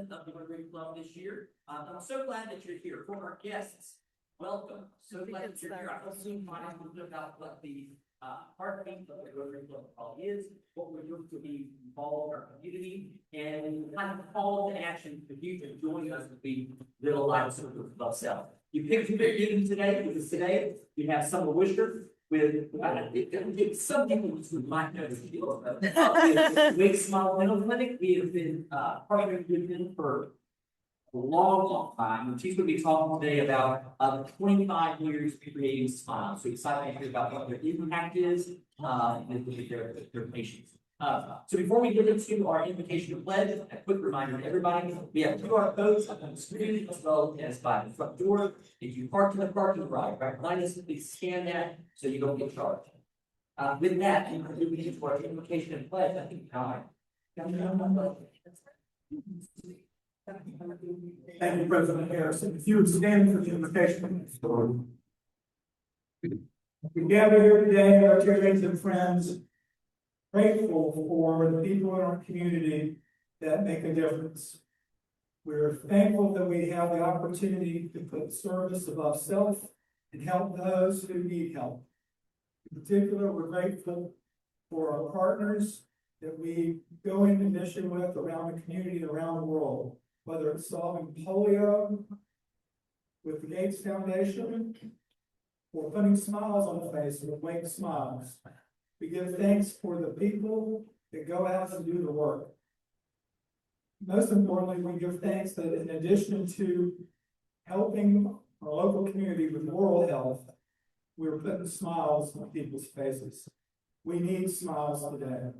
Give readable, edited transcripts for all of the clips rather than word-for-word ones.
president of the Rotary Club this year. I'm so glad that you're here. For our guests, welcome. So glad that you're here. I hope you find out a little bit about what the heartbeat of the Rotary Club is, what we're doing to be involved in our community, and kind of call to action for you to join us with the little lives of the club self. You picked who they're giving today, because today we have Sommer with some people who might know the deal. Wake Smile Dental Clinic. We have been partnering with them for a long time. And she's going to be talking today about 25 years creating smiles. So excited to hear about what their impact is with their patients. So before we get into our invitation to pledge, a quick reminder to everybody, we have QR codes up on the screen as well as by the front door. If you park in the parking lot right behind us, please scan that so you don't get charged. With that, we get into our invitation and pledge. I think Thank you, President Harrison. If you would stand for the invitation. We gather here today, our churches and friends, grateful for the people in our community that make a difference. We're thankful that we have the opportunity to put service above self and help those who need help. In particular, we're grateful for our partners that we go into mission with around the community and around the world, whether it's solving polio with the Gates Foundation or putting smiles on the face with Wake Smiles. We give thanks for the people that go out and do the work. Most importantly, we give thanks that in addition to helping our local community with oral health, we're putting smiles on people's faces. We need smiles today.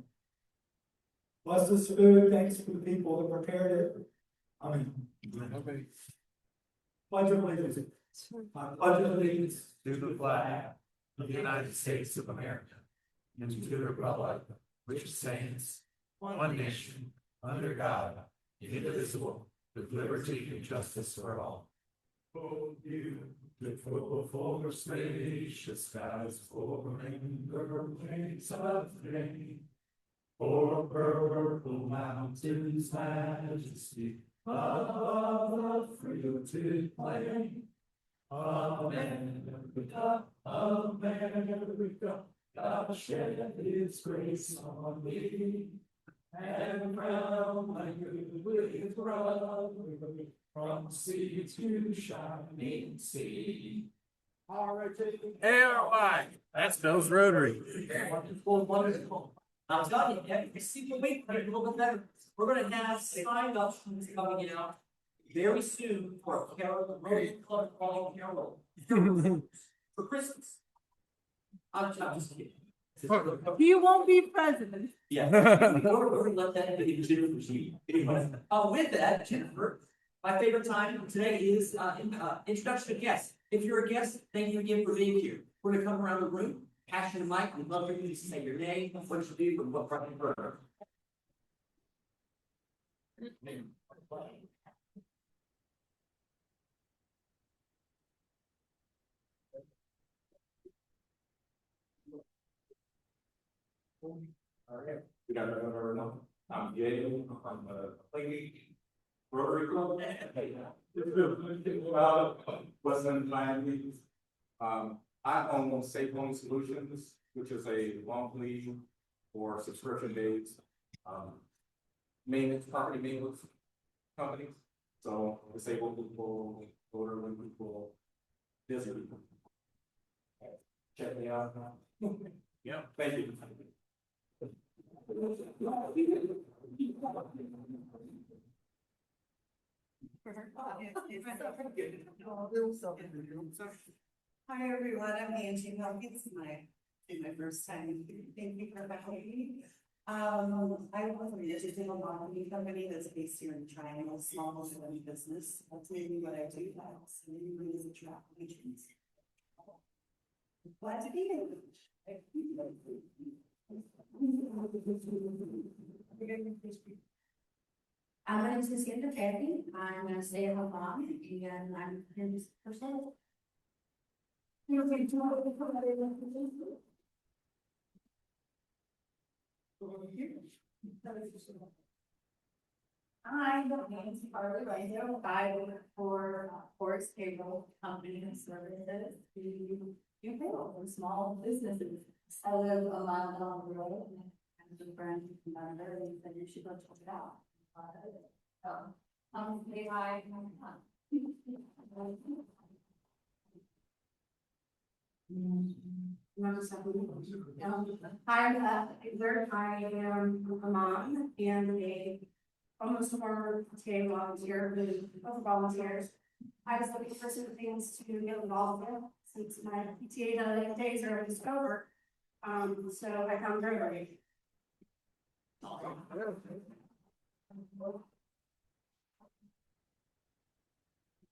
Bless this food. Thanks for the people that prepared it. Amen. Pledge of allegiance. I pledge allegiance to the flag of the United States of America and to the republic which stands one nation under God, indivisible, with liberty and justice for all. Oh, you, the full spacious skies, for rains of rain, for purple mountains, majesty above the fruited plain. America, America, God shed His grace on me, and crown my youth with love from sea to shining sea. ARY. That's Bill's Rotary. Wonderful. I'm telling you, every single week, we're a little bit better. We're going to have sign-ups coming out very soon for a Carol, Rotary Club calling Carol for Christmas. I'm just kidding. You won't be president. Yeah, we're going to let that be Jennifer's proceed. Anyway, with that, Jennifer, my favorite time today is introduction to guests. If you're a guest, thank you again for being here. We're going to come around the room, pass you the mic. We'd love for you to say your name, what you do, and what part of the program. All right, good afternoon, everyone. I'm Jay. I'm a lady Rotary Club. Western Miami. I own Safe Home Solutions, which is a monthly or subscription-based maintenance, property maintenance company. So disabled people, elderly people, busy people. Check me out. Yeah, thank you. Hi everyone, I'm Angie Hawkins. My first time. Thank you for having me. I work for a digital marketing company that's based here in Triangle, small and business. That's mainly what I do. I also mainly as a travel agent. Glad to be here. My name is Kathy. I'm a stay-at-home mom, and I'm his person. I'm Nancy Farley Rando. I work for Forest Payroll Company and Services to do payroll for small businesses. I live a mile down the road and I'm a friend member and said you should go check it out. Say hi. Hi, Heather. I am a mom and almost a former TA volunteer with both volunteers. I was looking for some things to get involved with since my PTA days are almost over. So I found Rotary.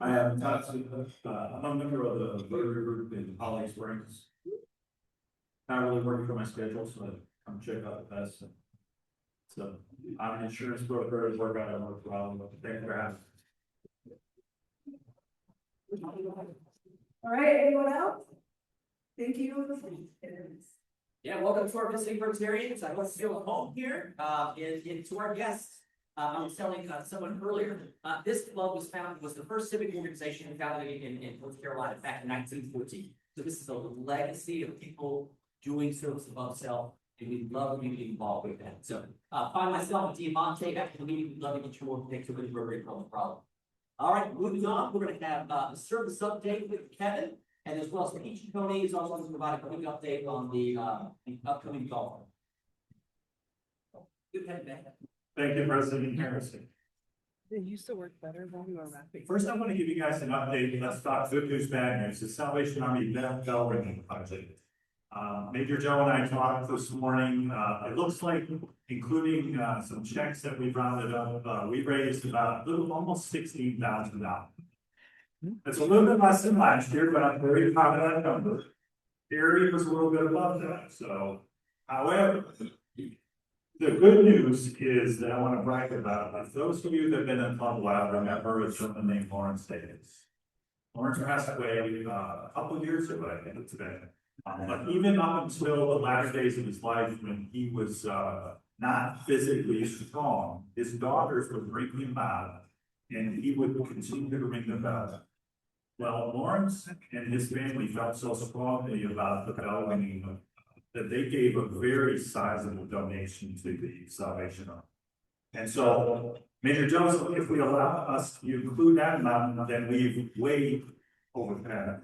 I am Todd, I'm a member of the Rotary group in Holly Springs. Not really working for my schedule, so I come check out the best. So I'm an insurance broker, I work out of North Raleigh, but thank you for having me. All right, anyone else? Thank you. Yeah, welcome to our visiting Rotarians. I want to feel at home here, and to our guests. I was telling someone earlier, this club was the first civic organization founded in North Carolina back in 1914. So this is a legacy of people doing service above self, and we'd love you to be involved with that. So, find myself and Diamante after the meeting. We'd love to get you more pictures with the Rotary Club problem. All right, moving on, we're going to have a service update with Kevin, and as well as Peach and Tony is also going to provide a quick update on the upcoming golf. Good head back. Thank you, President Harrison. It used to work better when we were rapping. First, I want to give you guys an update. Let's talk good news, bad news. The Salvation Army bell ringing project. Major Joe and I talked this morning. It looks like, including some checks that we rounded up, we raised about almost $16,000. It's a little bit less than last year, but I'm very proud of that number. Gary was a little bit above that. So, however, the good news is that I want to brag about. If those of you that have been in club a while remember a gentleman named Lawrence Davis. Lawrence passed away a couple of years ago, I think it's been. But even up until the latter days of his life, when he was not physically strong, his daughters would bring him out, and he would continue to ring the bell. Well, Lawrence and his family felt so strongly about the bell ringing that they gave a very sizable donation to the Salvation Army. And so, Major Joseph, if we allow us to include that amount, then we've way over that,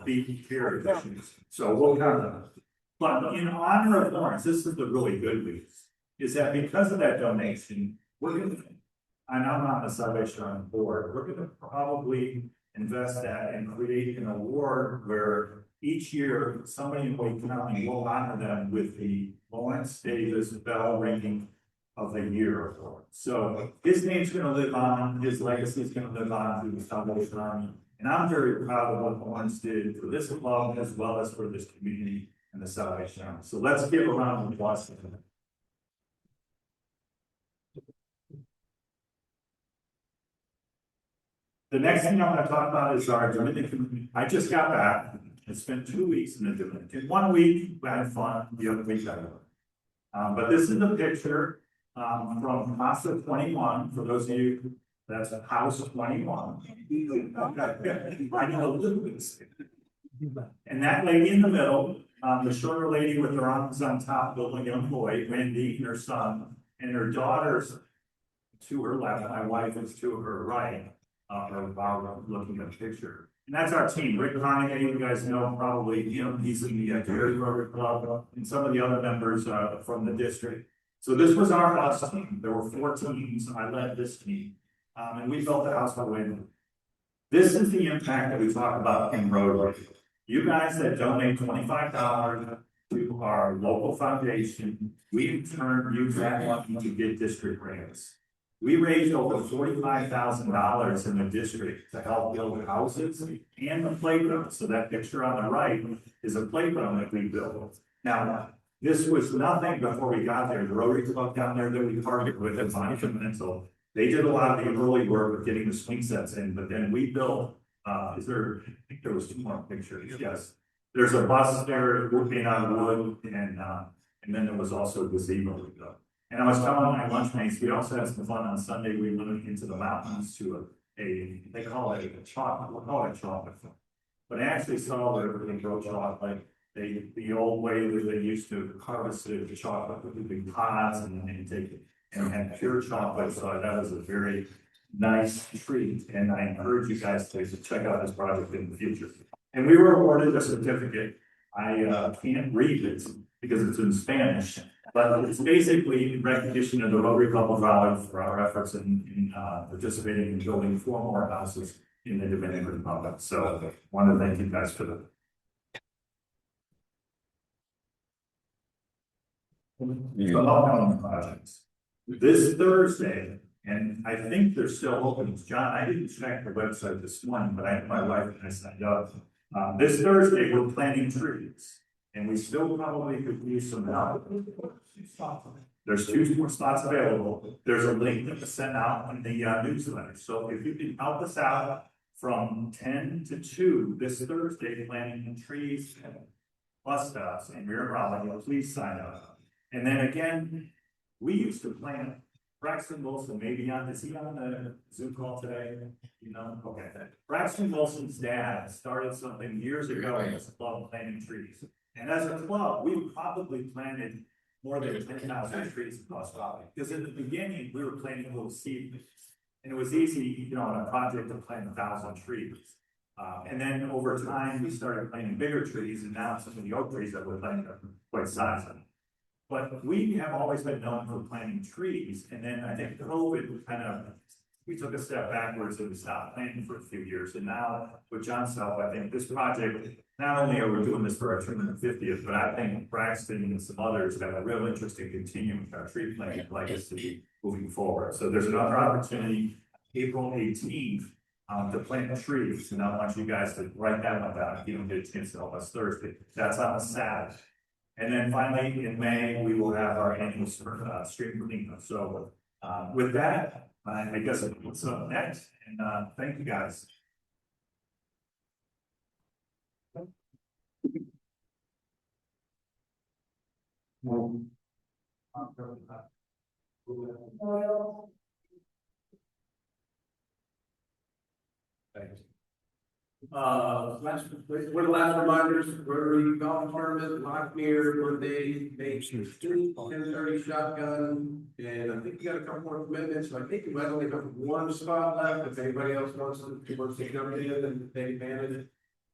big care issues. So we'll count that. But in honor of Lawrence, this is the really good news, is that because of that donation, we're going to, and I'm on the Salvation Army board, we're going to probably invest that and create an award where each year, somebody in Wake County will honor them with the Lawrence Davis Bell Ringing of the Year Award. So his name's going to live on, his legacy is going to live on through the Salvation Army. And I'm very proud of what Lawrence did for this club as well as for this community and the Salvation Army. So let's give a round of applause to him. The next thing I'm going to talk about is our Dominican. I just got back. I spent 2 weeks in the Dominican. 1 week, I had fun. The other week, I worked. But this is a picture from Casa 21. For those of you, that's House 21. I know a little bit. And that lady in the middle, the shorter lady with her arms on top, the young boy, Wendy, and her son, and her daughters to her left. My wife is to her right. Looking at the picture. And that's our team. Rick Carnegie, you guys know probably, he's in the Rotary Rotary Club and some of the other members from the district. So this was our house team. There were 4 teams. I led this team. And we built the house by way. This is the impact that we talk about in Rotary. You guys that donate $25 to our local foundation, we in turn use that money to get district grants. We raised over $45,000 in the district to help build houses and the playground. So that picture on the right is a playground that we built. Now, this was nothing before we got there. The Rotary Club down there that we partnered with at Monumental, they did a lot of the early work with getting the swing sets in, but then we built, I think there was 2 more pictures, yes. There's a bus there, made out of wood, and then there was also a gazebo we built. And I was telling my lunchmates, we also had some fun on Sunday. We went into the mountains to they call it a chocolate, we'll call it chocolate. But I actually saw where they grow chocolate, the old way that they used to harvest the chocolate with the big pods and take it and had pure chocolate. So that was a very nice treat. And I encourage you guys to check out this project in the future. And we were awarded a certificate. I can't read it because it's in Spanish, but it's basically in recognition of the Rotary Club of Raleigh for our efforts in participating in building 4 more houses in the Dominican Republic. So I want to thank you guys for that. Some upcoming projects. This Thursday, and I think they're still open. John, I didn't check the website this morning, but my wife and I signed up. This Thursday, we're planting trees, and we still probably could use some help. There's 2 more spots available. There's a link that was sent out in the newsletter. So if you can help us out from 10 to 2 this Thursday, planting trees and bus stops in Raleigh, please sign up. And then again, we used to plant Braxton Wilson, is he on the Zoom call today? You know, okay. Braxton Wilson's dad started something years ago as a club planting trees. And as a club, we probably planted more than 10,000 trees across Raleigh. Because in the beginning, we were planting little seedlings. And it was easy, you know, on a project to plant 1,000 trees. And then over time, we started planting bigger trees, and now some of the oak trees that we're planting are quite sizable. But we have always been known for planting trees, and then I think COVID we took a step backwards and we stopped planting for a few years. And now with John's help, I think this project, not only are we doing this for our 250th, but I think Braxton and some others have a real interest in continuing our tree planting legacy moving forward. So there's another opportunity, April 18th, to plant trees. And I want you guys to write that one down if you don't get a chance to help us Thursday. That's on a Saturday. And then finally, in May, we will have our annual stream cleanup. So with that, I guess what's up next, and thank you guys. One last reminders, Rotary Golf Tournament, lock near Monday, May 16th, 10:30 shotgun. And I think we got a couple more commitments, so I think we might only have 1 spot left. If anybody else wants to jump in and take advantage.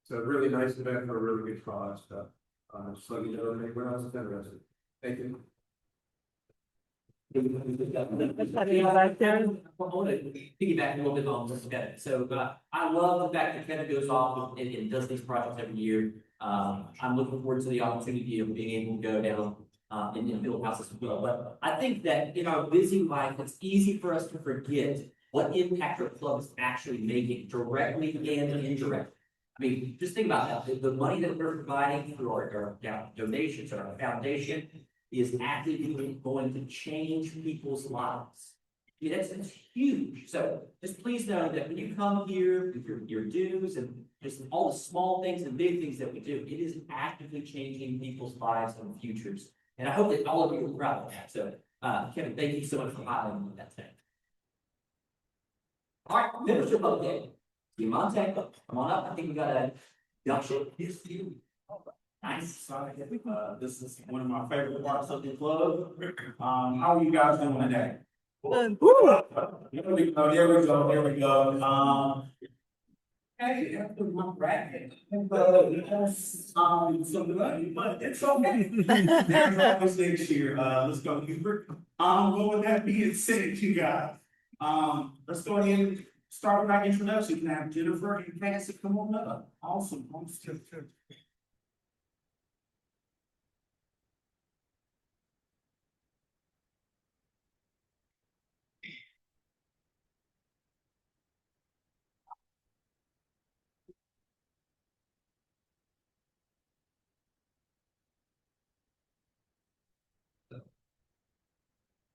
So really nice event for a really good cause. Just let me know if anyone else is interested. Thank you. I want to piggyback a little bit on this, Kevin. So, I love the fact that Kevin goes off and does these projects every year. I'm looking forward to the opportunity of being able to go down and build houses as well. But I think that in our busy life, it's easy for us to forget what impact our club is actually making directly and indirectly. I mean, just think about that. The money that we're providing through our donations or our foundation is actively going to change people's lives. I mean, that's huge. So just please know that when you come here with your dues and just all the small things and big things that we do, it is actively changing people's lives and futures. And I hope that all of you are proud of that. So, Kevin, thank you so much for highlighting that today. All right, membership update. Monte, come on up. I think we got a junction. Yes, you. Nice. This is one of my favorite parts of the club. How are you guys doing today? There we go. Hey, after my bracket. But it's okay. There's always next year. Let's go, Hubert. But with that being said, you guys, let's go ahead and start with our introduction. Can I have Jennifer and Cassie come on up? Awesome.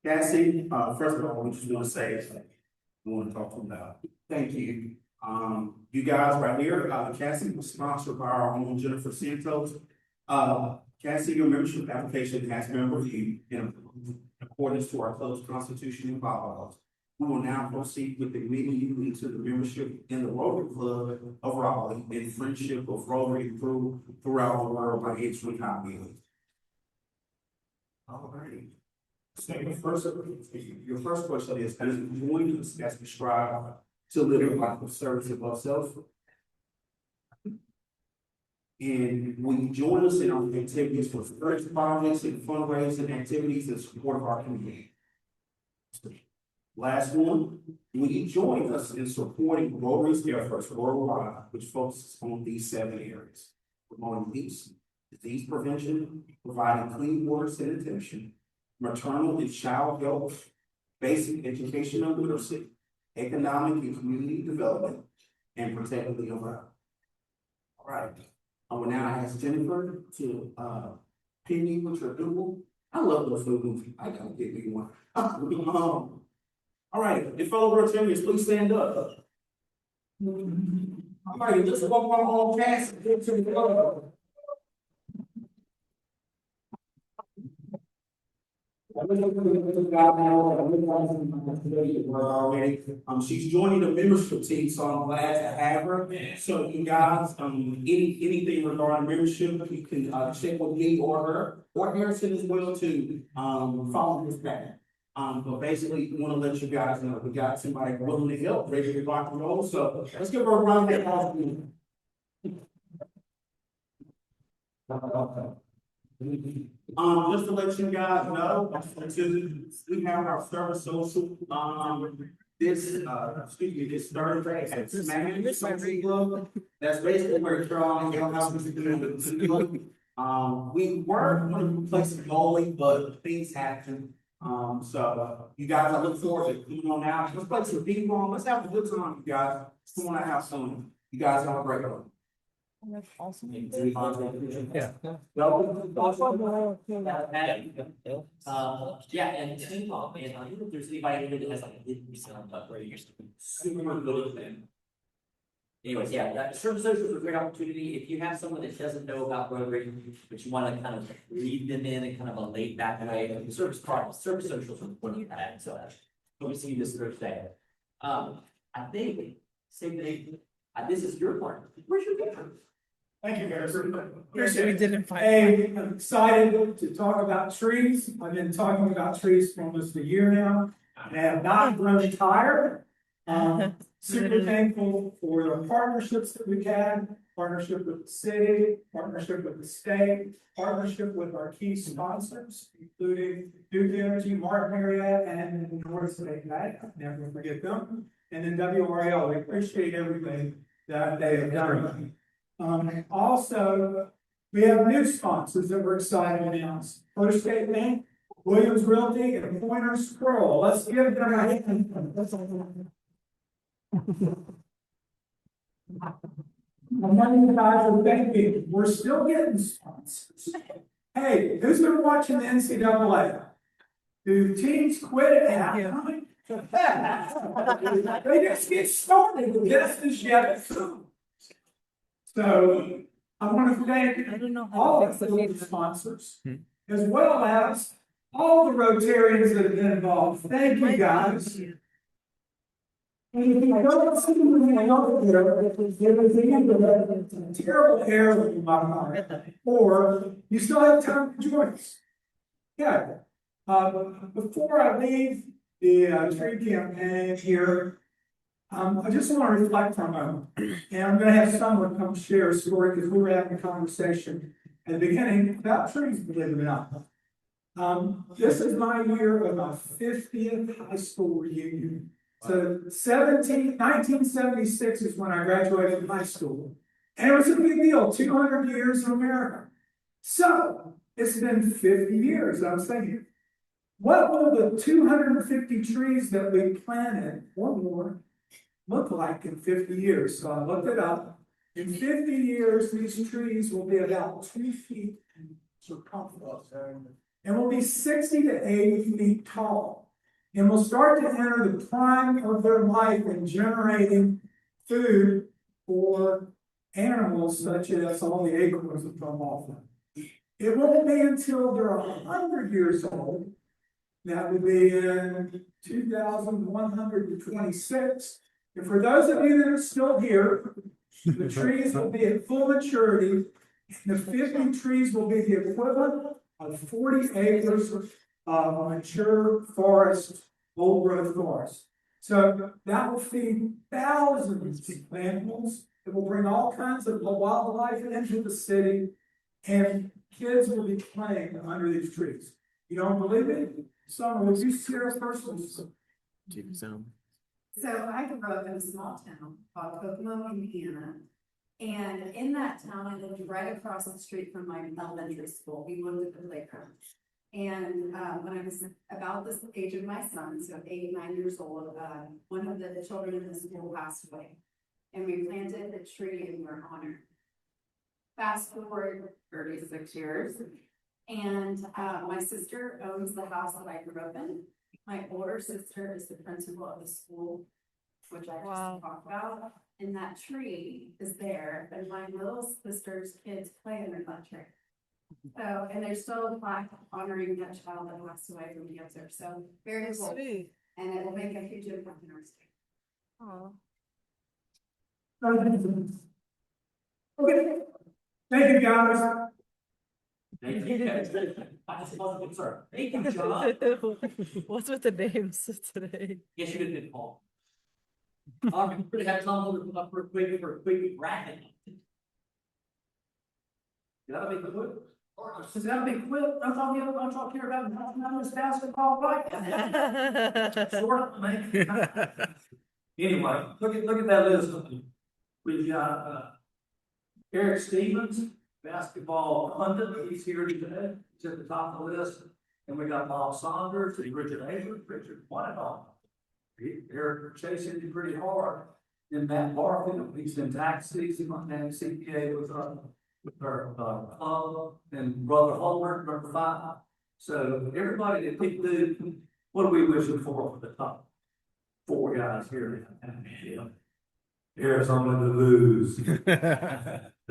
Cassie, first of all, we just want to say, I want to talk to you about. Thank you. You guys right here, Cassie was sponsored by our own Jennifer Santos. Cassie, your membership application has been reviewed and approved. according to our club's constitution and bylaws. We will now proceed with admitting you into the membership in the Rotary Club of Raleigh and friendship of Rotary throughout the world by entering copy. All right. So your first question is, as join us as prescribed to live a life of service above self? And will you join us in our activities for church projects and fundraising activities in support of our community? Last one, will you join us in supporting Rotary's efforts worldwide, which focuses on these 7 areas: promoting peace, disease prevention, providing clean water sanitation, maternal and child health, basic education and literacy, economic and community development, and protecting the environment. All right. I will now ask Jennifer to pin me with your Google. I love those Google. I gotta get me one. All right, if fellow Rotarians, please stand up. All right, let's walk our all past and get to the photo. She's joining the membership team, so I'm glad to have her. So you guys, anything regarding membership, you can check with me or her or Harrison as well to follow this back. But basically, we want to let you guys know we got somebody willing to help, ready to rock and roll. So let's give her a round of applause. Just to let you guys know, we have our service social, this Thursday at Smash Social Club. That's basically where Carol and Gail House is doing. We were going to replace the goalie, but things happen. So you guys, I look forward to coming on out. Let's play some ping pong. Let's have a good time, you guys. Come on out soon. You guys have a great one. That's awesome. Yeah. Yeah, and ping pong, man, I don't know if there's anybody here that has like a hidden sound up where you're super good at them. Anyways, yeah, that service social is a great opportunity. If you have someone that doesn't know about Rotary, but you want to kind of lead them in kind of a laid back way, the service social is important for that. So we'll see you this Thursday. I think same thing. This is your part. Where's your picture? Thank you, Harrison. We didn't find. Hey, I'm excited to talk about trees. I've been talking about trees for almost a year now, and I have not grown tired. Super thankful for the partnerships that we've had, partnership with the city, partnership with the state, partnership with our key sponsors, including Duke Energy, Martin Marriott, and North State Bank. Never forget them. And then WRL. We appreciate everything that they have done. Also, we have new sponsors that we're excited to announce. First State Bank, Williams Realty, and Pointer Squirrel. Let's give them a hand. Many guys are thinking, we're still getting sponsors. Hey, who's been watching the NCAA? Do teams quit at halftime? They just get started. This is yet soon. So I want to thank all of the sponsors, as well as all the Rotarians that have been involved. Thank you, guys. And if you don't see me out there, there is a terrible error in my mind, or you still have time to join us. Yeah. Before I leave the tree campaign here, I just want to reflect for a moment, and I'm going to have someone come share a story because we were having a conversation at the beginning about trees, believe it or not. This is my year of my 50th high school reunion. So 1976 is when I graduated from high school, and it was a big deal, 200 years in America. So it's been 50 years. I was thinking, what will the 250 trees that we planted or more look like in 50 years? So I looked it up. In 50 years, these trees will be about 2 feet in circumference and will be 60 to 80 feet tall. And will start to enter the prime of their life in generating food for animals such as all the acorns that come off them. It won't be until they're 100 years old That would be in 2,126. And for those of you that are still here, the trees will be at full maturity. The 50 trees will be the equivalent of 40 acres of mature forest, old growth forest. So that will feed thousands of animals. It will bring all kinds of wildlife into the city, and kids will be playing under these trees. You don't believe it? Sommer, would you share a personal story? So I grew up in a small town called Kokomo, Indiana. And in that town, I lived right across the street from my elementary school. We lived at the playground. And when I was about the age of my son, so 8, 9 years old, one of the children in the school passed away. And we planted a tree in their honor. Fast forward 36 years. And my sister owns the house that I grew up in. My older sister is the principal of the school, which I just talked about. And that tree is there, and my little sister's kids play under that tree. So, and there's still a plaque honoring that child that passed away from cancer. So very cool. Sweet. And it will make a huge impact in our state. Aw. Okay. Thank you, guys. Thank you, guys. I just wasn't concerned. Thank you, John. What's with the names today? Yes, you did good, Paul. We're gonna have Tom come up for a quick bracket. That'll be good. That'll be quick. I'm talking here about this basketball fight. Sure, man. Anyway, look at that list. We've got, Eric Stevens, basketball pundit, he's here today, he's at the top of the list. And we got Bob Saunders, and Richard Avery, Richard won it all. Eric chasing you pretty hard. And Matt Barfield, he's in tax season, on that CPA with our club, and Brother Holbert, number 5. So everybody that picked the, what are we wishing for the top 4 guys here? Arizona to lose.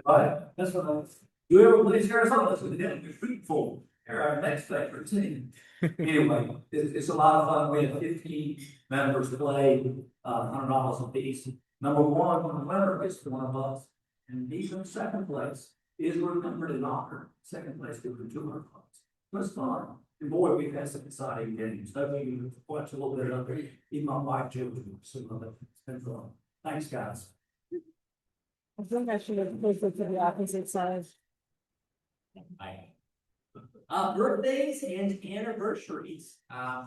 Right, that's what I was. Whoever plays Arizona, that's what they're shooting for. Our next favorite team. Anyway, it's a lot of fun. We have 15 members play, $100 a piece. Number 1, the winner gets one of us, and he's in second place. Is remembered in honor. Second place goes for $200. That's fun. And boy, we've had some exciting games. Hopefully you watch a little bit of it. Even my wife, children, some of it. It's been fun. Thanks, guys. I think I should have pushed it to the opposite side. Birthdays and anniversaries.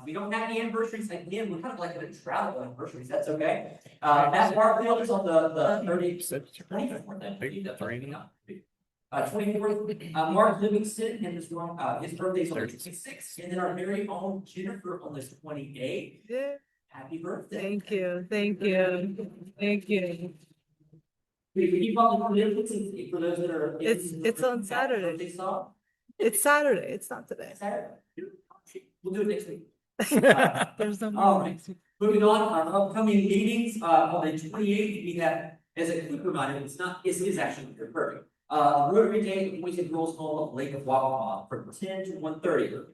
We don't have any anniversaries. Again, we're kind of like in a travel anniversaries. That's okay. Matt Barfield is on the 24th. Mark Livingston and his birthday's on the 26th. And then our very own Jennifer on the 28th. Yeah. Happy birthday. Thank you. Thank you. Thank you. You probably for those that are. It's on Saturday. They saw. It's Saturday. It's not today. Saturday. We'll do it next week. There's no. All right. Moving on, our upcoming meetings, on the 28th, we have, as a quick reminder, it is actually perfect. Rotary Day, Boys and Girls Home, Lake of Waccamaw, from 10 to 1:30.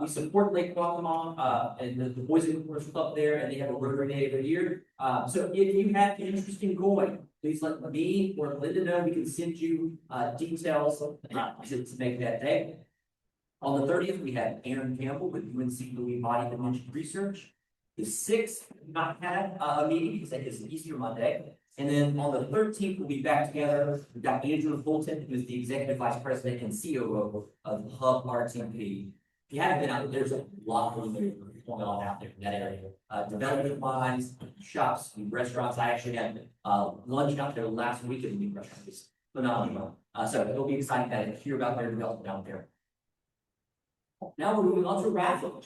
We support Lake Waccamaw, and the Boys and Girls Club there, and they have a Rotary Day every year. So if you have interest in going, please let me or Linda know. We can send you details to make that day. On the 30th, we have Aaron Campbell with UNC Louis Body Dimension Research. The 6th, we not had a meeting because that is Easter Monday. And then on the 13th, we'll be back together. We've got Andrew Fulton, who is the Executive Vice President and COO of Hub RTP. If you haven't been out there, there's a lot going on out there in that area. Development wise, shops, restaurants. I actually had lunch out there last week in the new restaurant. It's phenomenal. So it'll be exciting to hear about their development out there. Now we're moving on to raffle.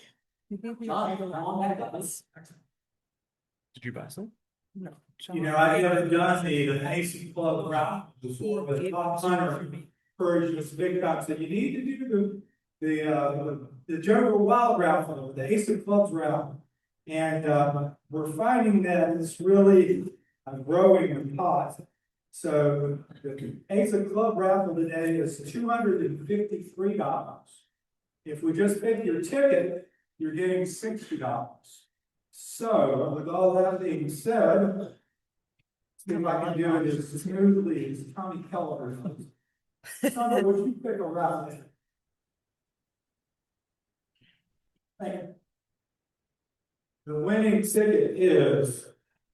John, come on back up. Did you buy some? No. You know, I haven't done the AC Club route before, but Bob Sommer encouraged us big time, said you need to do the Jungle Wild route, the AC Clubs route. And we're finding that it's really growing in pot. So the AC Club raffle today is $253. If we just pick your ticket, you're getting $60. So with all that being said, see if I can do it as smoothly as Tommy Keller does. Sommer, would you pick a route? Thank you. The winning ticket is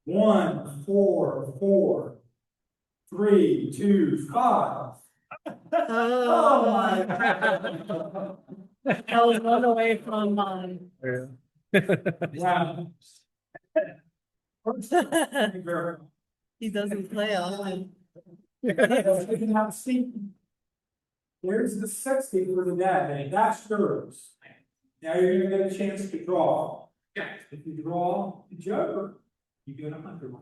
1, 4, 4, 3, 2, 5. Oh my God. I was one away from mine. Wow. Thank you very much. He doesn't play often. There's the 60 for the day, that's yours. Now you're gonna get a chance to draw. If you draw the joker, you get 100.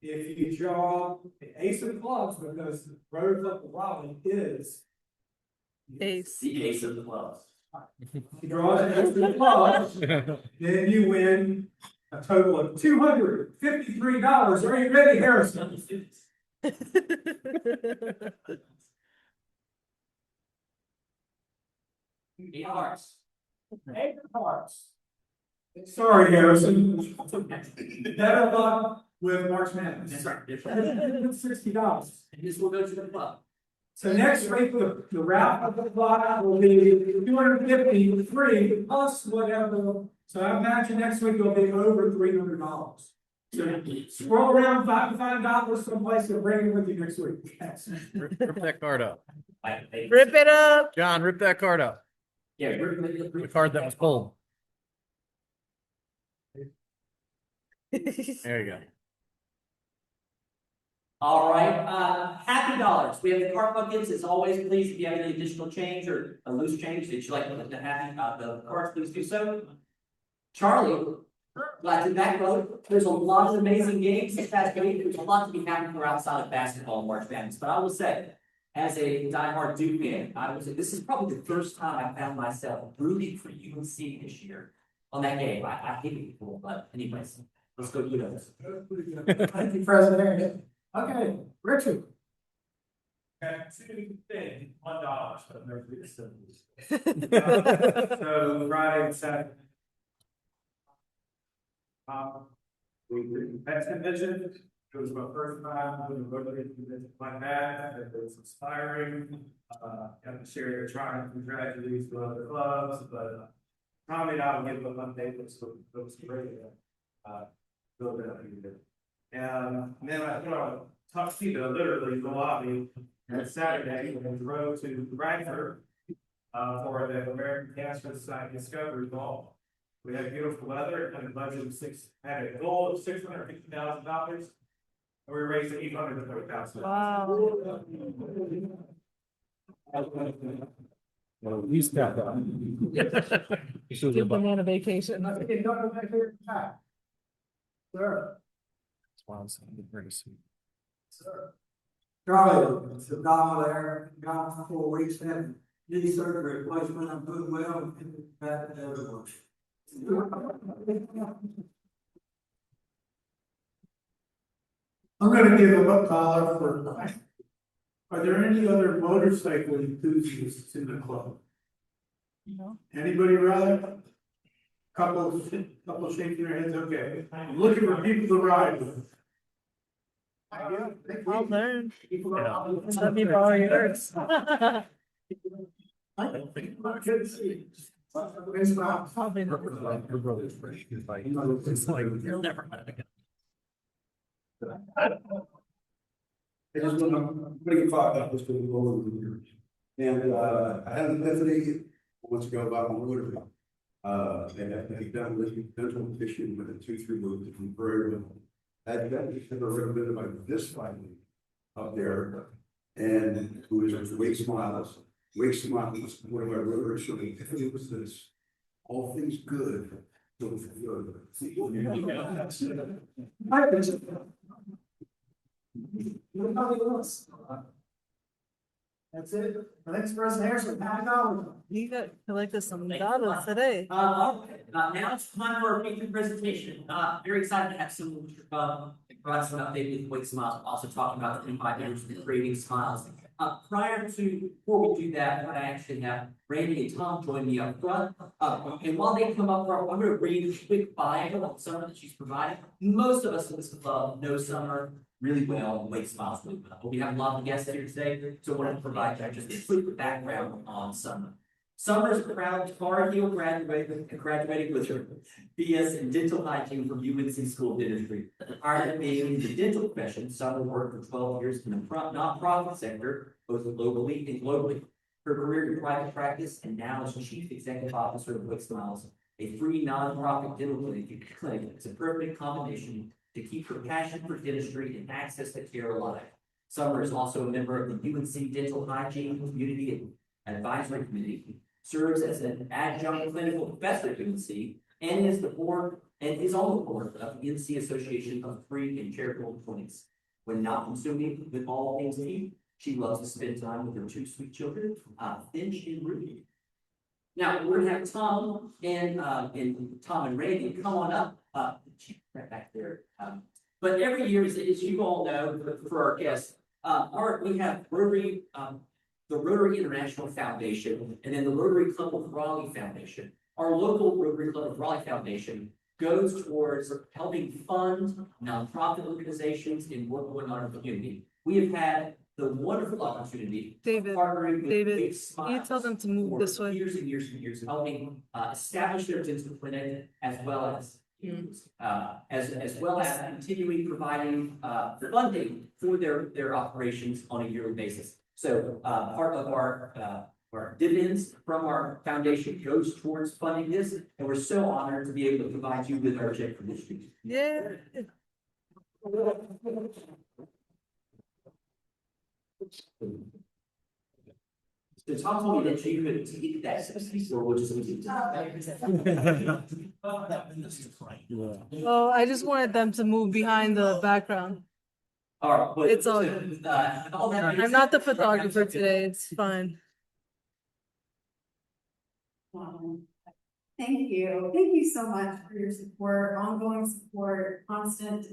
If you draw the ace of clubs, because the road up the Raleigh is. Ace. The ace of the clubs. If you draw an ace of clubs, then you win a total of $253. Are you ready, Harrison? Eight hearts. 8 cards. Sorry, Harrison. Better luck with March Madness. That's right. That's right. $60. And this will go to the club. So next week, the route of the clock will be 253 plus whatever. So I imagine next week will be over $300. So scroll around, find $5 someplace and bring it with you next week. Yes. Rip that card up. Rip it up. John, rip that card up. Yeah, The card that was pulled. There you go. All right, happy dollars. We have the card buckets. As always, please, if you have any additional change or a loose change that you'd like to put the happy, the cards, please do so. Charlie, glad to back row. There's a lot of amazing games this past week. There's a lot to be happy for outside of basketball and March Madness. But I will say, as a diehard Duke fan, this is probably the first time I found myself rooting for UNC this year on that game. I hate people, but anyways, let's go Utes. Thank you, President. Okay, Richard. Okay, two things, $1, but no free facilities. So Friday and Saturday. We did the pets convention. It was my first time doing a Rotary convention like that. It was inspiring. Got to share your triumph and tragedies with other clubs, but Tommy and I will give them an update. It was great. Build it up again. And then I put on a tuxedo, literally, in the lobby that Saturday and drove to Bradford for the American Cancer Society Discovery Ball. We had beautiful weather and a budget of had a goal of $650,000, and we raised $830,000. Wow. Well, he's got that. Give the man a vacation. Sir. That's why I'm saying it's very sweet. Sir. Charlie, it's a dollar there, got 4 weeks, had knee surgery replacement, I'm doing well, and back to everyone. I'm gonna give him a dollar for. Are there any other motorcycle enthusiasts in the club? No. Anybody rather? Couple shaking their heads, okay. I'm looking for people to ride with. I'll learn. Let me borrow yours. Probably not. Her brother's fresh. It's like, you'll never have it again. I just want to get $5 for the lower years. And I had an epiphany months ago about my Rotary. They've done this dental tissue with a tooth removed from very well. I've never read a bit about this finding up there, and who is Wake Smiles. Wake Smiles was one of my Rotary, so the epiphany was this: all things good. Don't feel That's it. The next person here is $5. You got collected some dollars today. Now it's time for a feature presentation. Very excited to have some, provide some update with Wake Smiles, also talking about the 25 years of creating smiles. Before we do that, I actually have Randy and Tom join me up front. And while they come up front, I'm gonna read a quick bio of Summer that she's provided. Most of us in this club know Summer really well, and Wake Smiles really well. But we have a lot of guests here today, so I wanted to provide you just a quick background on Summer. Summer is a proud Tar Heel graduating with her BS in dental hygiene from UNC School of Dentistry. Prior to being in the dental profession, Summer worked for 12 years in the nonprofit sector, both locally and globally. Her career in private practice and now as Chief Executive Officer of Wake Smiles, a free nonprofit dental clinic, is a perfect combination to keep her passion for dentistry and access to care alive. Summer is also a member of the UNC Dental Hygiene Community Advisory Committee, serves as an adjunct clinical professor at UNC, and is on the board of the UNC Association of Free and Charitable Clinics. When not consuming with all things teeth, she loves to spend time with her two sweet children, Finch and Ruby. Now, we're gonna have Tom and Tom and Randy come on up, right back there. But every year, as you all know, for our guests, we have Rotary, the Rotary International Foundation, and then the Rotary Club of Raleigh Foundation. Our local Rotary Club of Raleigh Foundation goes towards helping fund nonprofit organizations and work going on in the community. We have had the wonderful opportunity of partnering with Big Smiles can you tell them to move for this way? years and years and years, helping establish their dental clinic as well as continuing providing funding for their operations on a yearly basis. So part of our dividends from our foundation goes towards funding this, and we're so honored to be able to provide you with our check for this year. Yeah. So Tom told me that you could take that 64, which is. Oh, I just wanted them to move behind the background. All right, but It's all good. I'm not the photographer today, it's fine. Thank you so much for your support, ongoing support, constant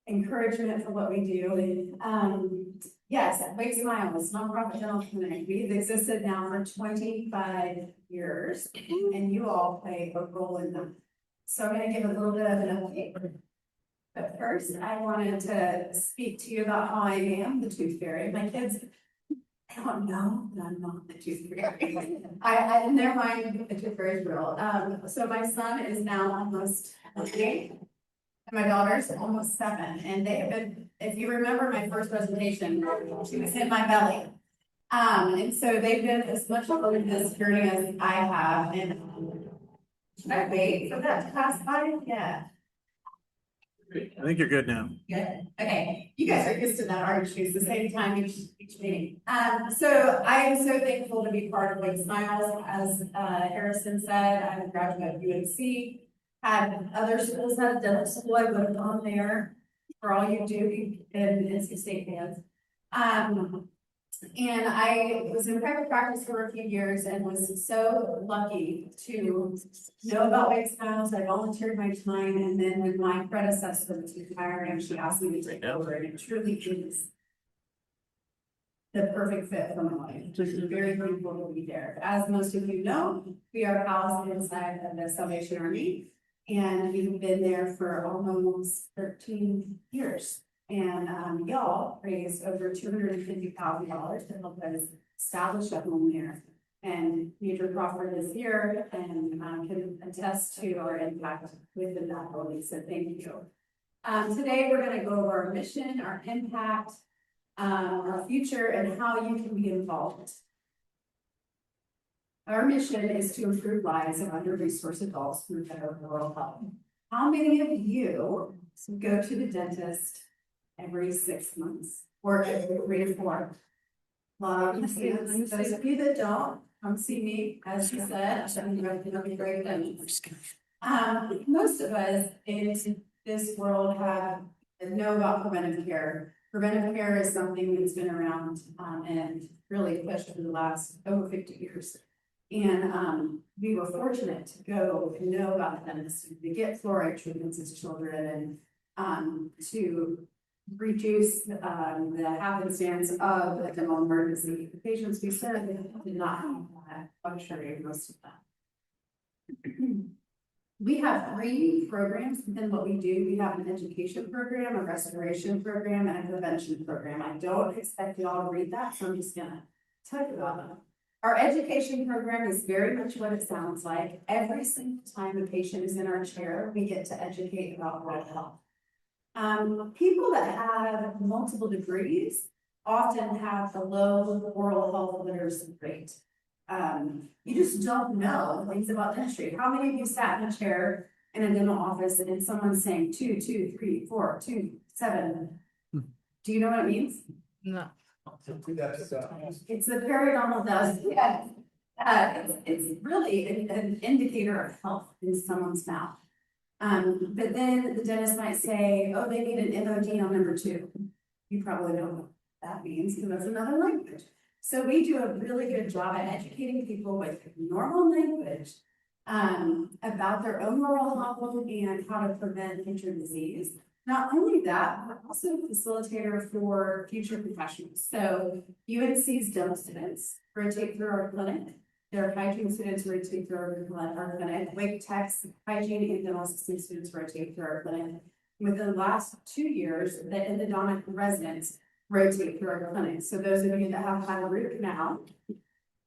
encouragement for what we do. Yes, Wake Smiles, nonprofit dental clinic, we've existed now for 25 years, and you all play a role in them. So I'm gonna give a little bit of an update. But first, I wanted to speak to you about how I am the tooth fairy. My kids, I don't know that I'm not the tooth fairy. I in their mind, the tooth fairy is real. So my son is now almost 8, and my daughter's almost 7, and they have been, if you remember my first presentation, she was in my belly. And so they've been as much of this journey as I have, and should I wait for that to pass by? Yeah. I think you're good now. Good, okay, you guys are used to that, aren't you? It's the same time each meeting. So I am so thankful to be part of Wake Smiles. As Harrison said, I'm a graduate of UNC. Had other schools had a dental school, I would have gone there for all you do in NC State fans. And I was in private practice for a few years and was so lucky to know about Wake Smiles. I volunteered my time, and then when my predecessor was retiring, she asked me to take over, and it truly is the perfect fit for my life. Just very grateful to be there. As most of you know, we are housed inside of the Salvation Army, and we've been there for almost 13 years. And y'all raised over $250,000 to help us establish a home there. And Major Crawford is here and can attest to our impact within that building. So thank you. Today we're going to go over our mission, our impact, our future, and how you can be involved. Our mission is to improve lives of under-resourced adults through better oral health. How many of you go to the dentist every 6 months or every 3 to 4? A lot of you, those of you that don't, come see me, as you said, I'm going to be great dentist. Most of us in this world know about preventive care. Preventive care is something that's been around and really pushed for the last over 50 years. And we were fortunate to go and know about dentists, to get fluoride treatments as children, and to reduce, the happenstance of a dental emergency. The patients we served did not have that luxury, most of them. We have 3 programs within what we do. We have an education program, a restoration program, and a prevention program. I don't expect you all to read that, so I'm just gonna tell you about them. Our education program is very much what it sounds like. Every single time a patient is in our chair, we get to educate about oral health. People that have multiple degrees often have the low oral health literacy rate. You just don't know things about dentistry. How many of you sat in a chair in a dental office and someone's saying 2, 2, 3, 4, 2, 7? Do you know what it means? No. It's the periodontal dust. Yeah. It's really an indicator of health in someone's mouth. But then the dentist might say, oh, they need an MOD on number 2. You probably know what that means because that's another language. So we do a really good job at educating people with normal language about their own oral health and how to prevent future disease. Not only that, we're also a facilitator for future professionals. So UNC's dental students rotate through our clinic. Their hygiene students rotate through our clinic. Wake Tech's hygiene and dental assistant students rotate through our clinic. Within the last 2 years, the endodontic residents rotate through our clinic. So those of you that have had a root canal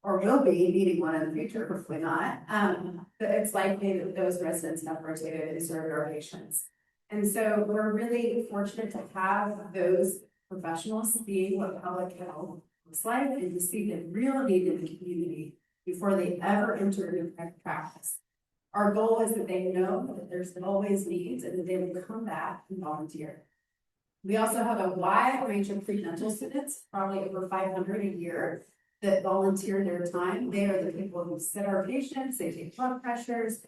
or will be needing one in the future, hopefully not, but it's likely that those residents have rotated and served our patients. And so we're really fortunate to have those professionals see what public health looks like and to see the real need in the community before they ever enter into practice. Our goal is that they know that there's always needs and that they will come back and volunteer. We also have a wide range of pre-dental students, probably over 500 a year, that volunteer their time. They are the people who sit our patients, they take blood pressures.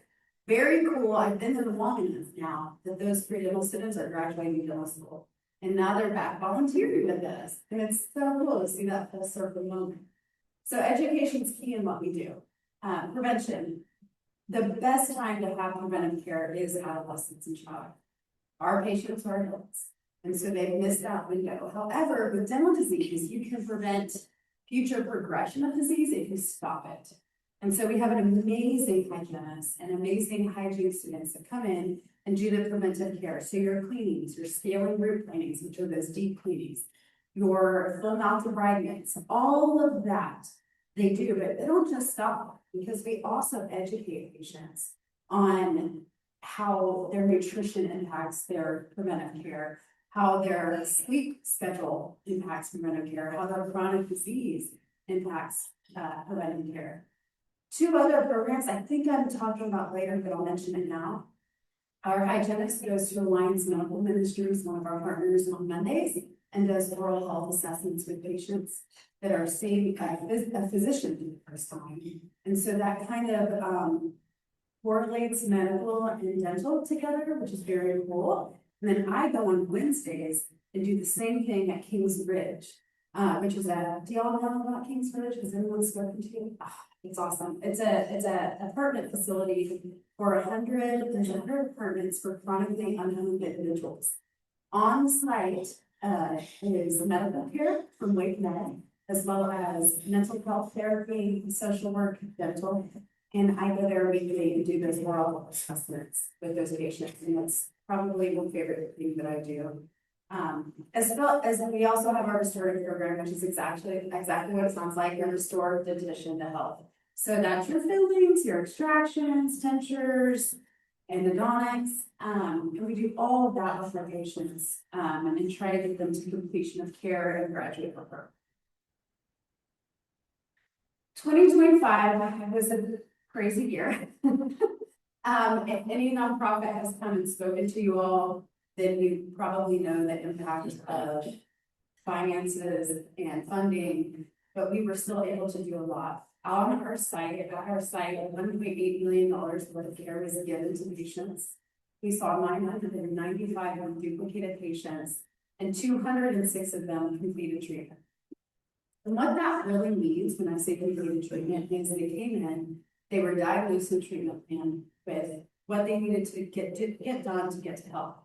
Very cool. I've been to the long enough now that those pre-dental students are graduating dental school. And now they're back volunteering with us. And it's so cool to see that full circle moment. So education is key in what we do. Prevention. The best time to have preventive care is adolescents and childhood. Our patients are adults. And so they've missed that window. However, with dental disease, you can prevent future progression of disease if you stop it. And so we have an amazing hygienist and amazing hygiene students that come in and do the preventive care. So your cleanings, your scaling root cleanings, which are those deep cleanings, your full mouth debridements, all of that they do, but they don't just stop because we also educate patients on how their nutrition impacts their preventive care, how their sleep schedule impacts preventive care, how their chronic disease impacts preventive care. 2 other programs I think I'm talking about later, but I'll mention it now. Our hygienist goes to Alliance Medical Ministries, one of our partners, on Mondays, and does oral health assessments with patients that are seeing a physician for the first time. And so that kind of correlates medical and dental together, which is very cool. And then I go on Wednesdays and do the same thing at Kings Ridge, which is do y'all know about Kings Ridge? Has anyone spoken to you? Oh, it's awesome. It's a apartment facility for 100 apartments for chronically unhomed individuals. On site is medical care from Wake Med, as well as mental health therapy, social work, dental. And I go there weekly and do those oral assessments with those patients. And it's probably my favorite thing that I do. As well as we also have our restorative program, which is exactly what it sounds like, your restorative dentition to health. So that's your fillings, your extractions, dentures, endodontics, and we do all of that with our patients and try to get them to completion of care and graduate from her. 2025 was a crazy year. If any nonprofit has come and spoken to you all, then you probably know the impact of finances and funding, but we were still able to do a lot. On our site, $1.8 million worth of care was given to patients. We saw 995 duplicated patients, and 206 of them completed treatment. And what that really means when I say completed treatment is they came in, they were diagnosed with treatment plan with what they needed to get done to get to health.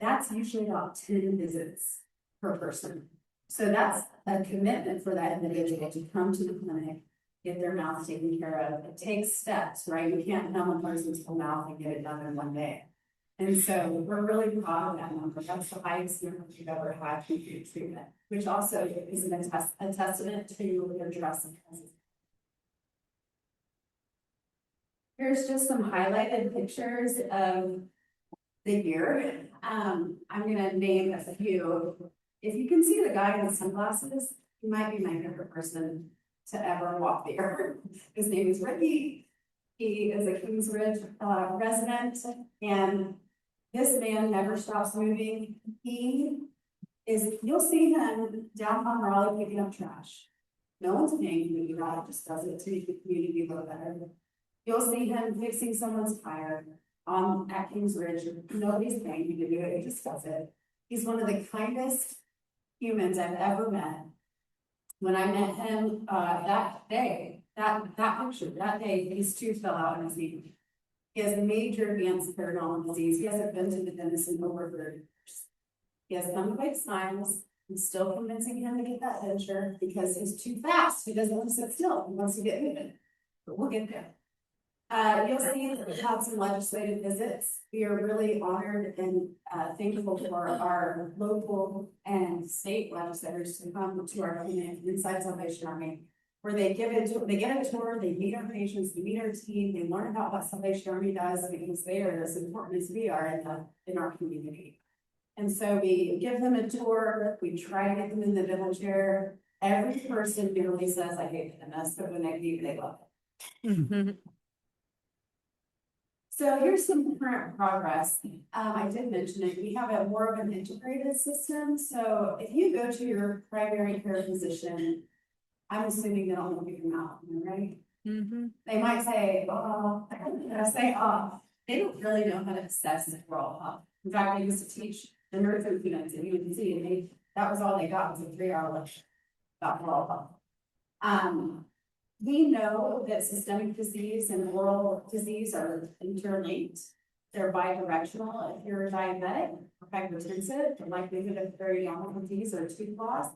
that's usually about 10 visits per person. So that's a commitment for that individual to come to the clinic, get their mouth taken care of. It takes steps, right? You can't numb a person's whole mouth and get it done in one day. And so we're really proud of that number. That's the highest number we've ever had for treatment, which also is a testament to their trust and presence. Here's just some highlighted pictures of the year. I'm gonna name a few. If you can see the guy in the sunglasses, he might be my favorite person to ever walk the earth. His name is Ricky. He is a Kings Ridge resident, and this man never stops moving. You'll see him downtown Raleigh picking up trash. No one's paying him to do that, just does it to make the community look better. You'll see him fixing someone's tire at Kings Ridge. Nobody's paying him to do it, he just does it. He's one of the kindest humans I've ever met. When I met him that day, his tooth fell out in his knee. He has major advanced periodontal disease. He hasn't been to the dentist in over 30 years. He has unwiped smiles. I'm still convincing him to get that denture because he's too fast. He doesn't want to sit still. He wants to get moving. But we'll get there. You'll see that we have some legislative visits. We are really honored and thankful for our local and state legislators to come to our clinic inside Salvation Army, where they get a tour, they meet our patients, they meet our team, they learn about what Salvation Army does because they are as important as we are in our community. And so we give them a tour, we try to get them in the dental chair. Every person nearly says, I hate dentists, but when they leave, they love it. So here's some current progress. I did mention it. We have a more of an integrated system. So if you go to your primary care physician, I'm assuming they'll look at your mouth, right? They might say, oh, they don't really know how to assess the oral health. In fact, I used to teach the nursing students at UNC, and that was all they got was a 3-hour lecture about oral health. We know that systemic disease and oral disease are interlinked. They're bidirectional. If you're diabetic or hypertensive, the likelihood of periodontal disease or tooth loss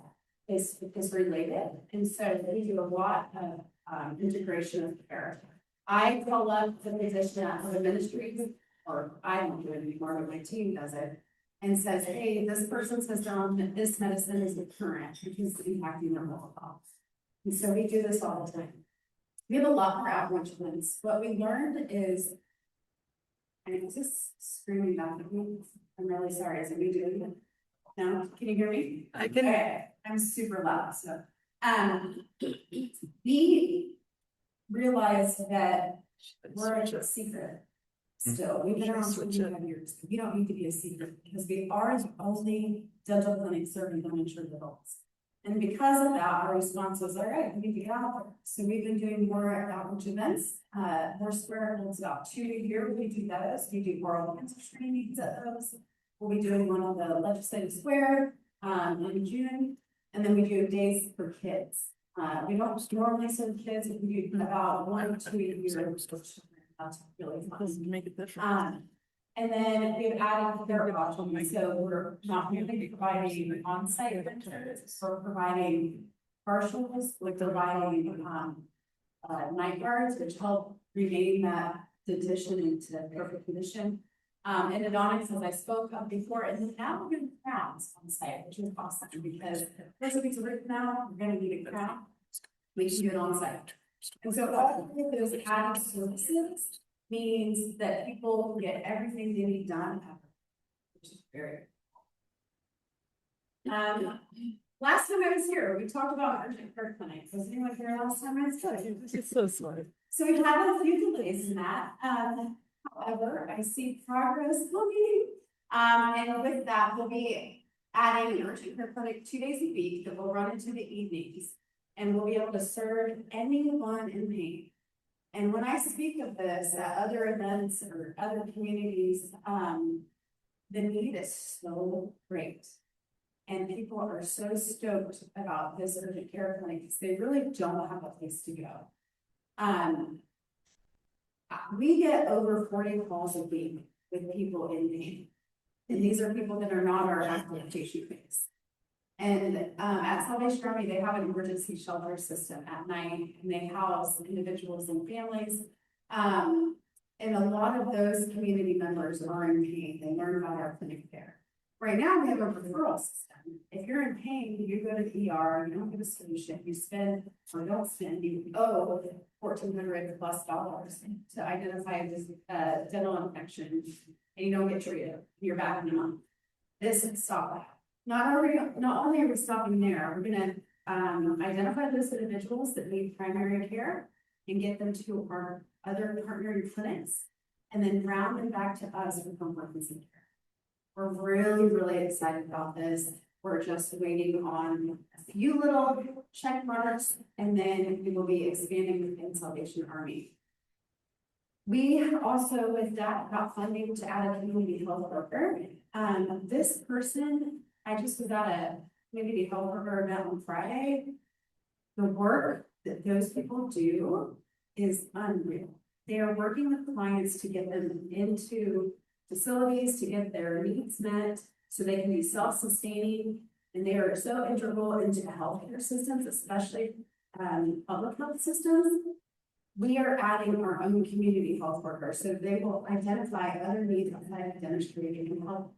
is related. And so we do a lot of integration of care. I call up the physician at the ministry, or I don't do it anymore, but my team does it, and says, hey, this person says this medicine is the current because it's impacting their oral health. And so we do this all the time. We have a lot more outreach events. What we learned is, and it's just screaming back at me. I'm really sorry. Is it me doing it? No? Can you hear me? I can. Okay. I'm super loud. So, we realized that we're a secret. Still, we've been around for 25 years. We don't need to be a secret because we are the only dental clinic serving uninsured adults. And because of that, our response was, all right, we need to get out there. So we've been doing more outreach events, more square. It's about 2 a year. We do those. We do oral cancer trainings at those. We'll be doing one on the legislative square in June. And then we do days for kids. We don't normally serve kids, but we do about 1 or 2 a year. That's really fun. Make a difference. And then we've added their options, so we're not really providing on-site renters, we're providing partials, we're providing night guards, which help remain that dentition into perfect condition. Endodontics, as I spoke of before, and then now we're doing crowns on site, which is awesome because first of all, right now, we're gonna need a crown. We should do it on site. And so all of those added services means that people get everything they need done, which is very last time I was here, we talked about urgent care clinics. Was anyone here last time I was here? It's so smart. So we had a few delays in that. However, I see progress coming. And with that, we'll be adding an urgent care clinic 2 days a week that will run into the evenings. And we'll be able to serve anyone in need. And when I speak of this at other events or other communities, the need is so great. And people are so stoked about this urgent care clinic because they really don't have a place to go. We get over 40 calls a week with people in pain. And these are people that are not our active patient base. And at Salvation Army, they have an emergency shelter system at night, and they house individuals and families. And a lot of those community members are in pain. They learn about our clinic care. Right now, we have a referral system. If you're in pain, you go to the ER, you don't get a solution, you spend or don't spend, you owe $1,400+ to identify this dental infection, and you don't get treated. You're back in a month. This would stop that. Not only are we stopping there, we're gonna identify those individuals that need primary care and get them to our other partnering clinics, and then round them back to us for comprehensive care. We're really, really excited about this. We're just waiting on a few little check marks, and then we will be expanding within Salvation Army. We also, with that, got funding to add a community health worker. This person, I just was at a community health worker event on Friday. The work that those people do is unreal. They are working with clients to get them into facilities, to get their needs met, so they can be self-sustaining, and they are so integral into the healthcare systems, especially public health systems. We are adding our own community health workers, so they will identify other needs outside of dentistry and can help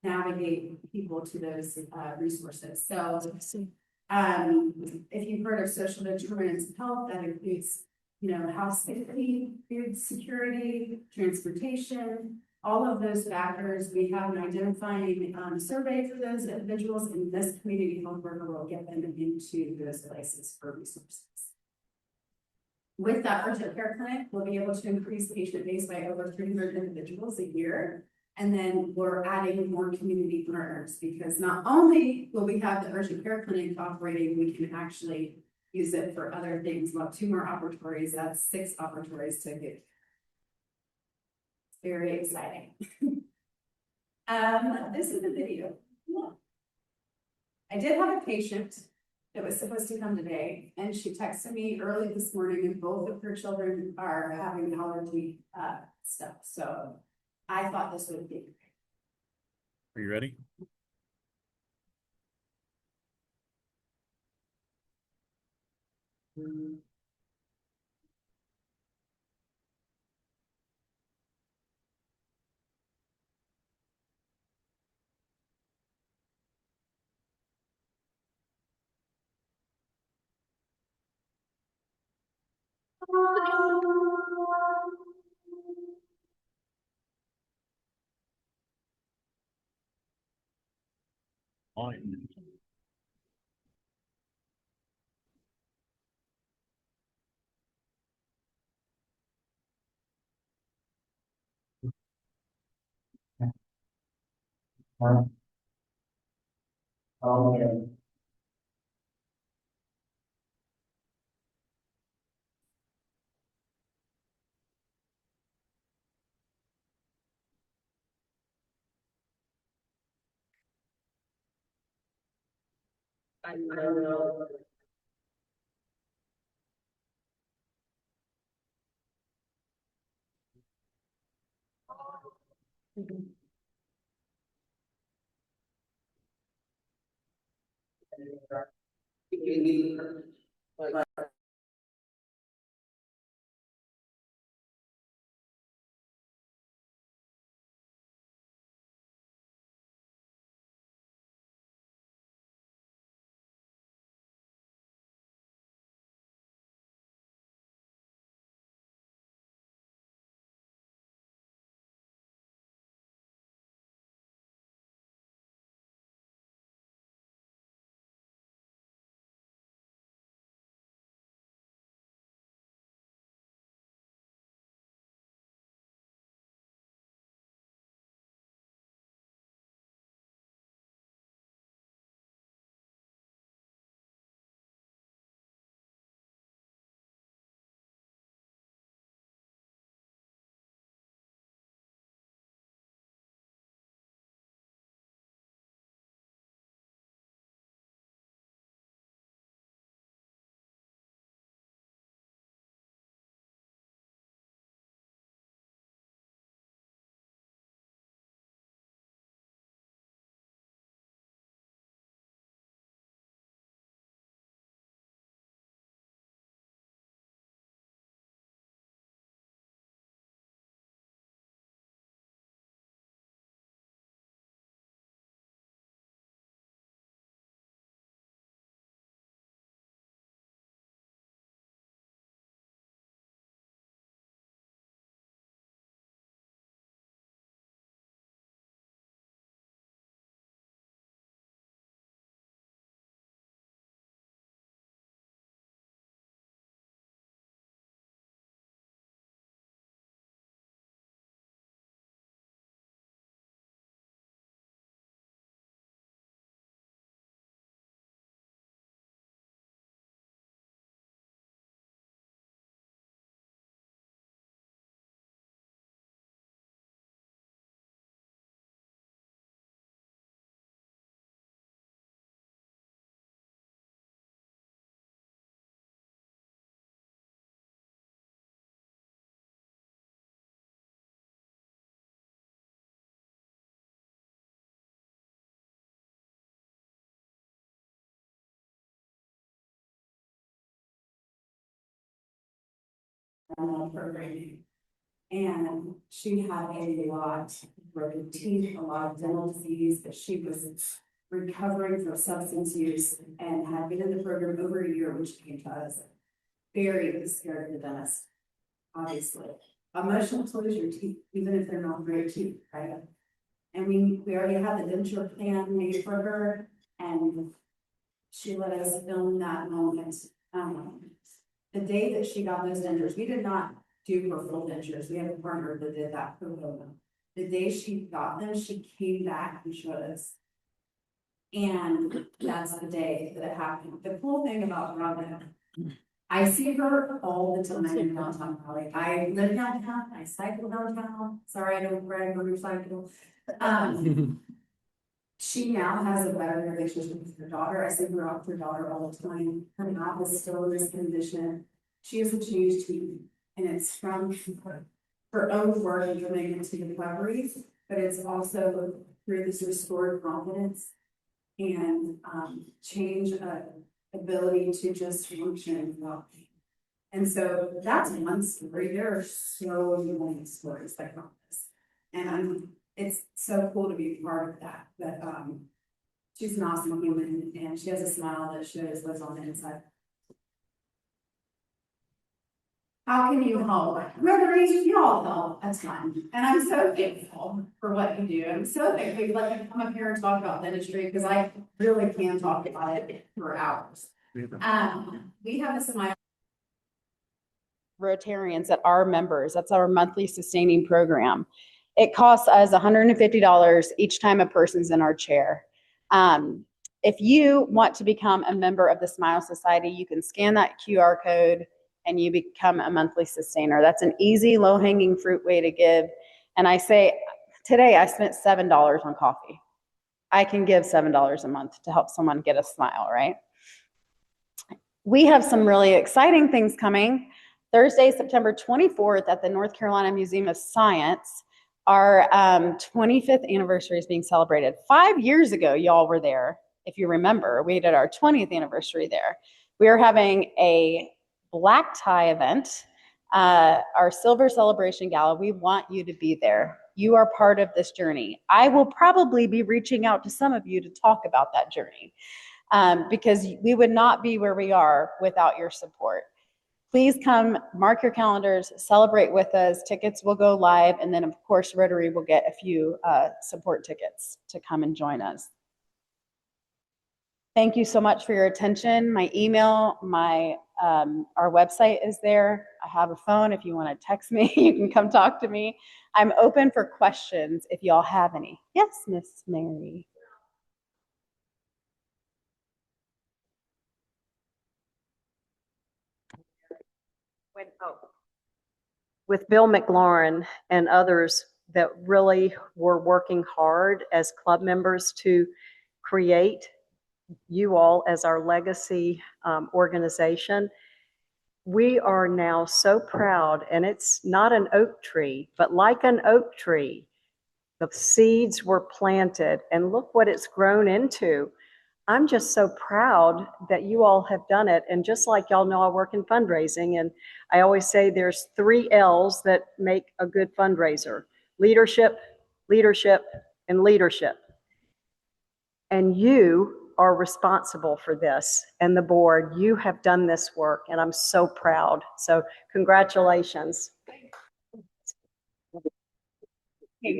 navigate people to those resources. So, if you've heard of social determinants of health, that includes, house safety, food security, transportation, all of those factors. We have an identifying survey for those individuals, and this community health worker will get them into those places for resources. With that urgent care clinic, we'll be able to increase patient base by over 300 individuals a year. And then we're adding more community partners, because not only will we have the urgent care clinic operating, we can actually use it for other things. We'll have 2 more operatories, that's 6 operatories to get. Very exciting. This is a video. I did have a patient that was supposed to come today, and she texted me early this morning, and both of her children are having allergy stuff. So I thought this would be great. Are you ready? On. Okay. I know. programming. And she had a lot of broken teeth, a lot of dental disease, that she was recovering from substance use and had been in the program over a year when she came to us. Very scared of the dentist, obviously. Emotional closure teeth, even if they're not great teeth, right? And we already had the denture plan made for her, and she let us film that moment. The day that she got those dentures, we did not do her full dentures. We have a partner that did that for her. The day she got them, she came back and showed us. And that's the day that it happened. The cool thing about Rhonda, I see her all the time in downtown Raleigh. I live downtown, I cycle downtown. Sorry, I don't ride a motorcycle. She now has a better relationship with her daughter. I see her out with her daughter all the time. Her mouth is still in this condition. She has a changed teeth, and it's from her own work and commitment to recovery, but it's also through this restored confidence and change ability to just function well. And so that's one story. There are so many stories like this, and it's so cool to be part of that. But she's an awesome human, and she has a smile that shows what's on the inside. How can you help? Rotary, you all help a ton, and I'm so thankful for what you do. I'm so thankful you let me come up here and talk about dentistry, because I really can talk about it for hours. We have a smile. Rotarians that are members. That's our monthly sustaining program. It costs us $150 each time a person's in our chair. If you want to become a member of the Smile Society, you can scan that QR code and you become a monthly sustainer. That's an easy, low-hanging fruit way to give. And I say, today I spent $7 on coffee. I can give $7 a month to help someone get a smile, right? We have some really exciting things coming. Thursday, September 24th at the North Carolina Museum of Science, our 25th anniversary is being celebrated. 5 years ago, y'all were there. If you remember, we did our 20th anniversary there. We are having a black tie event, our silver celebration gala. We want you to be there. You are part of this journey. I will probably be reaching out to some of you to talk about that journey, because we would not be where we are without your support. Please come, mark your calendars, celebrate with us. Tickets will go live, and then of course Rotary will get a few support tickets to come and join us. Thank you so much for your attention. My email, our website is there. I have a phone. If you want to text me, you can come talk to me. I'm open for questions if y'all have any. Yes, Miss Mary. With Bill McLaurin and others that really were working hard as club members to create you all as our legacy organization. We are now so proud, and it's not an oak tree, but like an oak tree, the seeds were planted, and look what it's grown into. I'm just so proud that you all have done it. And just like y'all know, I work in fundraising, and I always say there's 3 L's that make a good fundraiser: leadership, leadership, and leadership. And you are responsible for this, and the board. You have done this work, and I'm so proud. So congratulations. Thank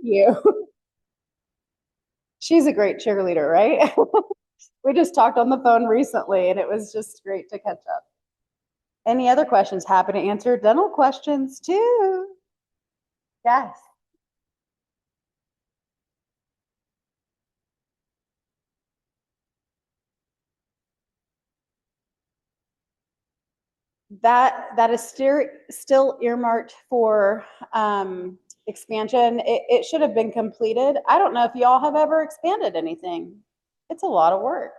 you. She's a great cheerleader, right? We just talked on the phone recently, and it was just great to catch up. Any other questions? Happy to answer dental questions too. Yes. That is still earmarked for expansion. It should have been completed. I don't know if y'all have ever expanded anything. It's a lot of work.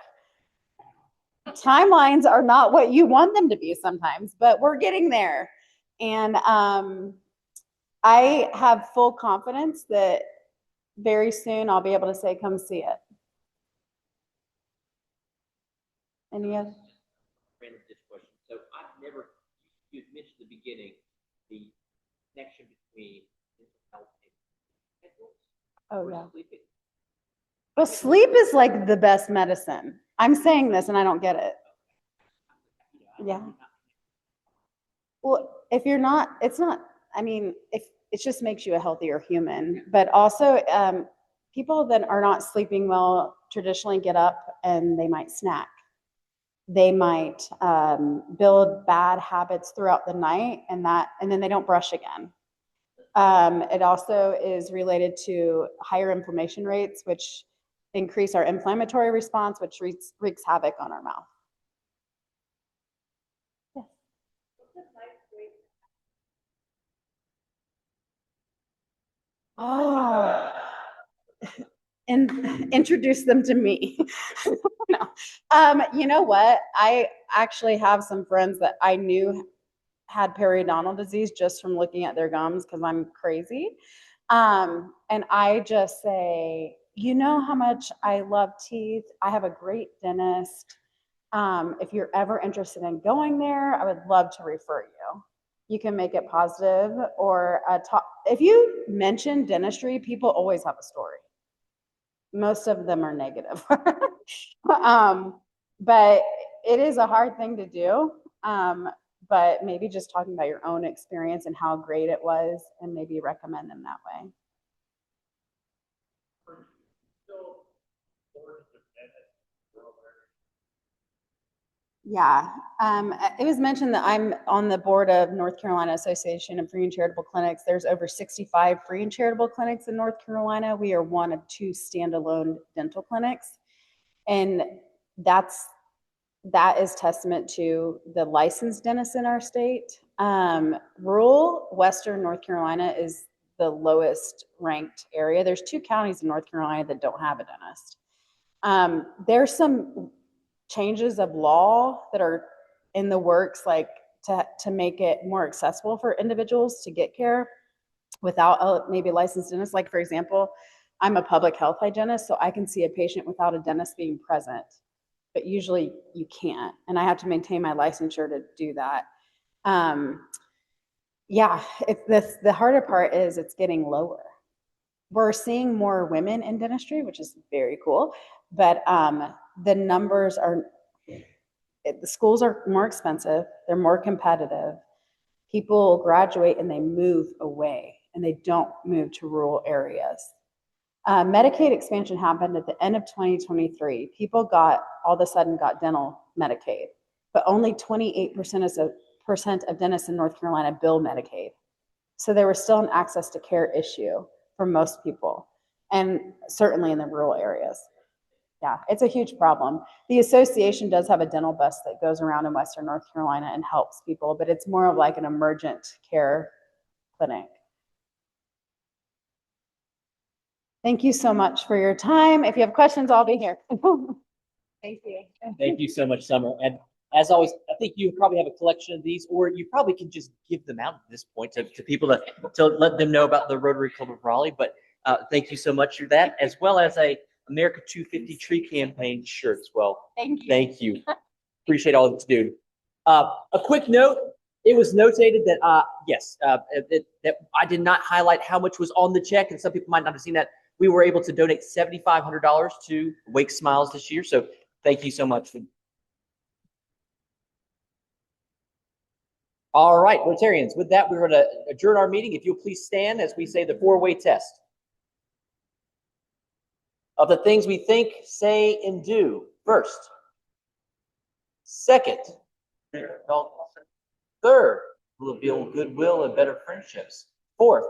Timelines are not what you want them to be sometimes, but we're getting there. And I have full confidence that very soon I'll be able to say, come see it. Any other? Random question. So you mentioned at the beginning, the connection between mental health and schedules. Oh, or yeah. sleeping. Well, sleep is like the best medicine. I'm saying this and I don't get it. Yeah. Well, if you're not, it's not, I mean, if it just makes you a healthier human, but also people that are not sleeping well traditionally get up and they might snack. They might build bad habits throughout the night and then they don't brush again. It also is related to higher inflammation rates, which increase our inflammatory response, which wreaks havoc on our mouth. Yes. Oh, and introduce them to me. No. You know what? I actually have some friends that I knew had periodontal disease just from looking at their gums because I'm crazy. And I just say, you know how much I love teeth. I have a great dentist. If you're ever interested in going there, I would love to refer you. You can make it positive or if you mention dentistry, people always have a story. Most of them are negative. But it is a hard thing to do. But maybe just talking about your own experience and how great it was and maybe recommend them that way. Yeah, it was mentioned that I'm on the board of North Carolina Association of Free and Charitable Clinics. There's over 65 free and charitable clinics in North Carolina. We are one of 2 standalone dental clinics. And that is testament to the licensed dentists in our state. Rural Western North Carolina is the lowest ranked area. There's 2 counties in North Carolina that don't have a dentist. There's some changes of law that are in the works, like to make it more accessible for individuals to get care without maybe a licensed dentist. Like, for example, I'm a public health hygienist, so I can see a patient without a dentist being present, but usually you can't, and I have to maintain my licensure to do that. Yeah, the harder part is it's getting lower. We're seeing more women in dentistry, which is very cool, but the numbers are, the schools are more expensive, they're more competitive. People graduate and they move away and they don't move to rural areas. Medicaid expansion happened at the end of 2023. People all of a sudden got dental Medicaid, but only 28% of dentists in North Carolina bill Medicaid. So there was still an access to care issue for most people, and certainly in the rural areas. Yeah, it's a huge problem. The association does have a dental bus that goes around in Western North Carolina and helps people, but it's more of like an emergent care clinic. Thank you so much for your time. If you have questions, I'll be here. Thank you. Thank you so much, Summer. And as always, I think you probably have a collection of these, or you probably can just give them out at this point to people to let them know about the Rotary Club of Raleigh. But thank you so much for that, as well as a America 250 Tree Campaign shirt as well. Thank you. Thank you. Appreciate all that you do. A quick note. It was notated that, that I did not highlight how much was on the check, and some people might not have seen that. We were able to donate $7,500 to Wake Smiles this year, so thank you so much. All right, Rotarians, with that, we're going to adjourn our meeting. If you'll please stand as we say the 4-way test. Of the things we think, say, and do. First. Second. Third, will build goodwill and better friendships. Fourth,